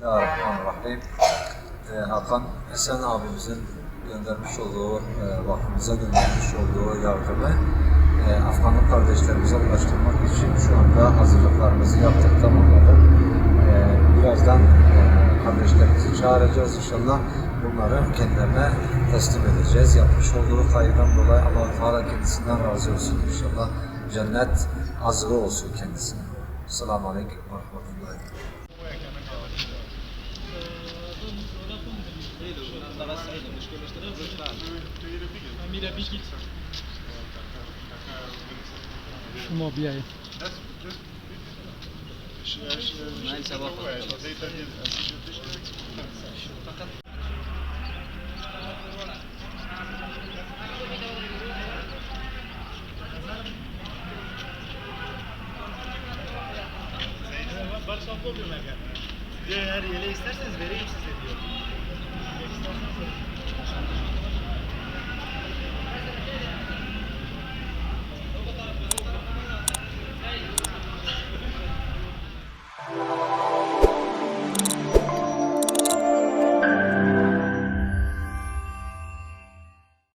Bismillahirrahmanirrahim. Hakan Esen abimizin göndermiş olduğu, vakfımıza göndermiş olduğu yardımı Afganlı kardeşlerimize ulaştırmak için şu anda hazırlıklarımızı yaptık, tamamladık. Birazdan kardeşlerimizi çağıracağız inşallah. Bunları kendilerine teslim edeceğiz. Yapmış olduğu hayırdan dolayı Allah-u Teala kendisinden razı olsun inşallah. Cennet azığı olsun kendisine. Selamun Aleyküm ve Rahmetullahi. Mobilier. Eğer yele isterseniz vereyim size diyor.